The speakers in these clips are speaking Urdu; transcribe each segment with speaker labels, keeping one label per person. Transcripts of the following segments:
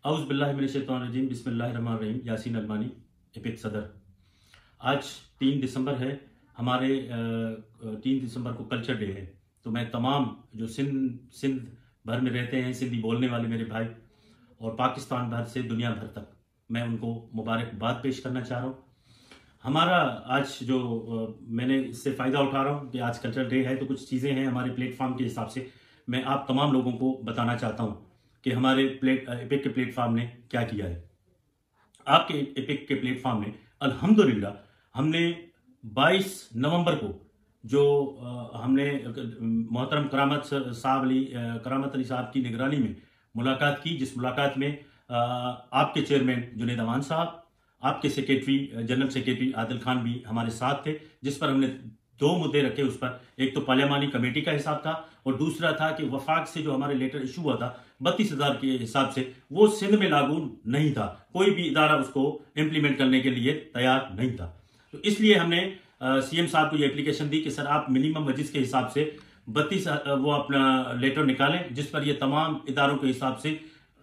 Speaker 1: اعوذ باللہ من الشیطان الرجیم بسم اللہ الرحمن الرحیم یاسین المانی ایپک صدر۔ آج 3 دسمبر ہے، ہمارے 3 دسمبر کو کلچر ڈے ہے، تو میں تمام جو سندھ بھر میں رہتے ہیں، سندھی بولنے والے میرے بھائی اور پاکستان بھر سے دنیا بھر تک میں ان کو مبارکباد پیش کرنا چاہ رہا ہوں۔ ہمارا آج جو میں نے اس سے فائدہ اٹھا رہا ہوں کہ آج کلچر ڈے ہے، تو کچھ چیزیں ہیں ہمارے پلیٹ فارم کے حساب سے میں آپ تمام لوگوں کو بتانا چاہتا ہوں کہ ہمارے ایپک کے پلیٹ فارم نے کیا کیا ہے۔ آپ کے ایپک کے پلیٹ فارم نے الحمدللہ ہم نے 22 نومبر کو جو ہم نے محترم کرامت علی صاحب کی نگرانی میں ملاقات کی، جس ملاقات میں آپ کے چیئرمین جنید امان صاحب، آپ کے سیکریٹری جنرل سیکریٹری عادل خان بھی ہمارے ساتھ تھے، جس پر ہم نے 2 مدعے رکھے۔ اس پر ایک تو پارلیمانی کمیٹی کا حساب تھا اور دوسرا تھا کہ وفاق سے جو ہمارے لیٹر ایشو ہوا تھا 32,000 کے حساب سے، وہ سندھ میں لاگو نہیں تھا، کوئی بھی ادارہ اس کو امپلیمنٹ کرنے کے لیے تیار نہیں تھا۔ تو اس لیے ہم نے سی ایم صاحب کو یہ اپلیکیشن دی کہ سر آپ منیمم ویجز کے حساب سے 32 وہ اپنا لیٹر نکالیں جس پر یہ تمام اداروں کے حساب سے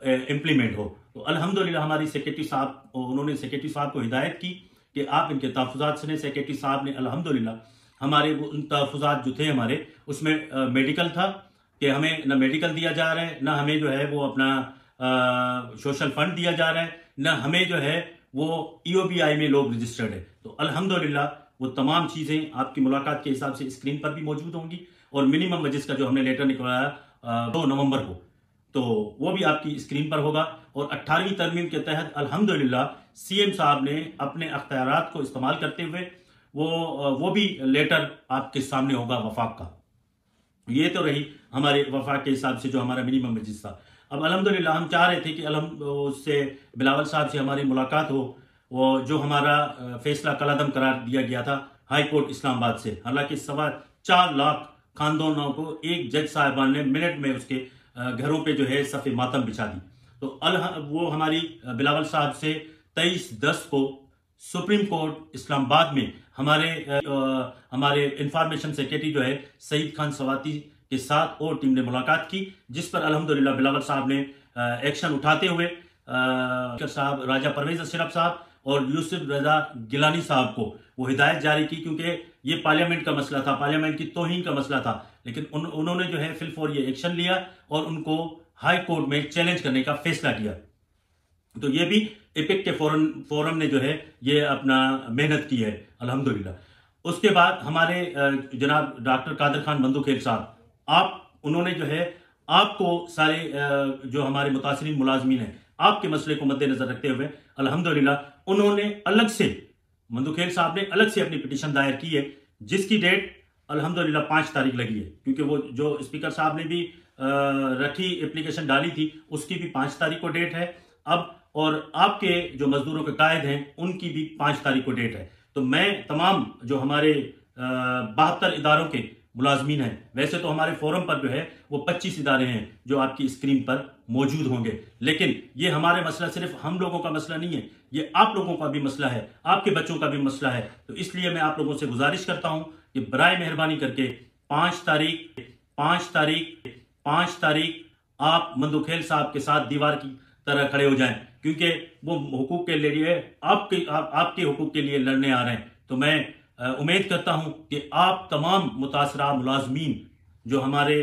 Speaker 1: امپلیمنٹ ہو۔ تو الحمدللہ ہماری سیکریٹری صاحب، انہوں نے سیکریٹری صاحب کو ہدایت کی کہ آپ ان کے تحفظات سنیں۔ سیکریٹری صاحب نے الحمدللہ ہمارے ان تحفظات جو تھے ہمارے، اس میں میڈیکل تھا کہ ہمیں نہ میڈیکل دیا جا رہا ہے، نہ ہمیں جو ہے وہ اپنا سوشل فنڈ دیا جا رہا ہے، نہ ہمیں جو ہے وہ EOBI میں لوگ رجسٹرڈ ہے۔ تو الحمدللہ وہ تمام چیزیں آپ کی ملاقات کے حساب سے اسکرین پر بھی موجود ہوں گی، اور منیمم ویجز کا جو ہم نے لیٹر نکلوایا 2 نومبر کو، تو وہ بھی آپ کی اسکرین پر ہوگا۔ اور 18ویں ترمیم کے تحت الحمدللہ سی ایم صاحب نے اپنے اختیارات کو استعمال کرتے ہوئے وہ بھی لیٹر آپ کے سامنے ہوگا وفاق کا۔ یہ تو رہی ہمارے وفاق کے حساب سے جو ہمارا منیمم ویجز تھا۔ اب الحمدللہ ہم چاہ رہے تھے کہ اس سے بلاول صاحب سے ہماری ملاقات ہو، وہ جو ہمارا فیصلہ کالعدم قرار دیا گیا تھا ہائی کورٹ اسلام آباد سے، حالانکہ 4.25 لاکھ خاندانوں کو ایک جج صاحبان نے منٹ میں اس کے گھروں پہ جو ہے صف ماتم بچھا دی۔ تو وہ ہماری بلاول صاحب سے 23/10 کو سپریم کورٹ اسلام آباد میں ہمارے انفارمیشن سیکریٹری جو ہے سعید خان سواتی کے ساتھ اور ٹیم نے ملاقات کی، جس پر الحمدللہ بلاول صاحب نے ایکشن اٹھاتے ہوئے صاحب راجہ پرویز اشرف صاحب اور یوسف رضا گیلانی صاحب کو وہ ہدایت جاری کی، کیونکہ یہ پارلیمنٹ کا مسئلہ تھا، پارلیمنٹ کی توہین کا مسئلہ تھا، لیکن انہوں نے جو ہے فی الفور یہ ایکشن لیا اور ان کو ہائی کورٹ میں چیلنج کرنے کا فیصلہ کیا۔ تو یہ بھی ایپک کے فورم نے جو ہے یہ اپنا محنت کی ہے الحمدللہ۔ اس کے بعد ہمارے جناب ڈاکٹر قادر خان بندوخیل صاحب، انہوں نے جو ہے آپ کو سارے جو ہمارے متاثرین ملازمین ہیں، آپ کے مسئلے کو مد نظر رکھتے ہوئے الحمدللہ انہوں نے الگ سے، بندوخیل صاحب نے الگ سے اپنی پٹیشن دائر کی ہے، جس کی ڈیٹ الحمدللہ 5 تاریخ لگی ہے، کیونکہ وہ جو اسپیکر صاحب نے بھی رکھی اپلیکیشن ڈالی تھی، اس کی بھی 5 تاریخ کو ڈیٹ ہے اب، اور آپ کے جو مزدوروں کے قائد ہیں ان کی بھی 5 تاریخ کو ڈیٹ ہے۔ تو میں تمام جو ہمارے 72 اداروں کے ملازمین ہیں، ویسے تو ہمارے فورم پر جو ہے وہ 25 ادارے ہیں جو آپ کی اسکرین پر موجود ہوں گے، لیکن یہ ہمارے مسئلہ صرف ہم لوگوں کا مسئلہ نہیں ہے، یہ آپ لوگوں کا بھی مسئلہ ہے، آپ کے بچوں کا بھی مسئلہ ہے۔ تو اس لیے میں آپ لوگوں سے گزارش کرتا ہوں کہ برائے مہربانی کر کے 5 تاریخ آپ بندوخیل صاحب کے ساتھ دیوار کی طرح کھڑے ہو جائیں، کیونکہ وہ حقوق کے لیے آپ کے حقوق کے لیے لڑنے آ رہے ہیں۔ تو میں امید کرتا ہوں کہ آپ تمام متاثرہ ملازمین جو ہمارے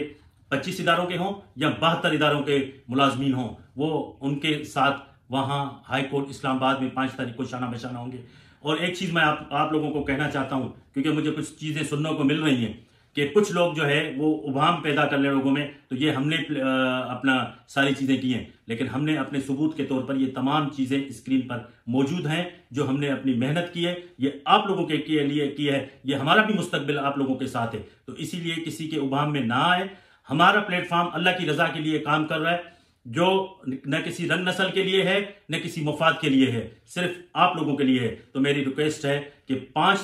Speaker 1: 25 اداروں کے ہوں یا 72 اداروں کے ملازمین ہوں، وہ ان کے ساتھ وہاں ہائی کورٹ اسلام آباد میں 5 تاریخ کو شانہ بشانہ ہوں گے۔ اور ایک چیز میں آپ لوگوں کو کہنا چاہتا ہوں، کیونکہ مجھے کچھ چیزیں سننے کو مل رہی ہیں کہ کچھ لوگ جو ہے وہ ابہام پیدا کر لیں لوگوں میں، تو یہ ہم نے اپنا ساری چیزیں کی ہیں، لیکن ہم نے اپنے ثبوت کے طور پر یہ تمام چیزیں اسکرین پر موجود ہیں جو ہم نے اپنی محنت کی ہے، یہ آپ لوگوں کے لیے کی ہے، یہ ہمارا بھی مستقبل آپ لوگوں کے ساتھ ہے۔ تو اسی لیے کسی کے ابہام میں نہ آئے، ہمارا پلیٹ فارم اللہ کی رضا کے لیے کام کر رہا ہے، جو نہ کسی رنگ نسل کے لیے ہے نہ کسی مفاد کے لیے ہے، صرف آپ لوگوں کے لیے ہے۔ تو میری ریکویسٹ ہے کہ 5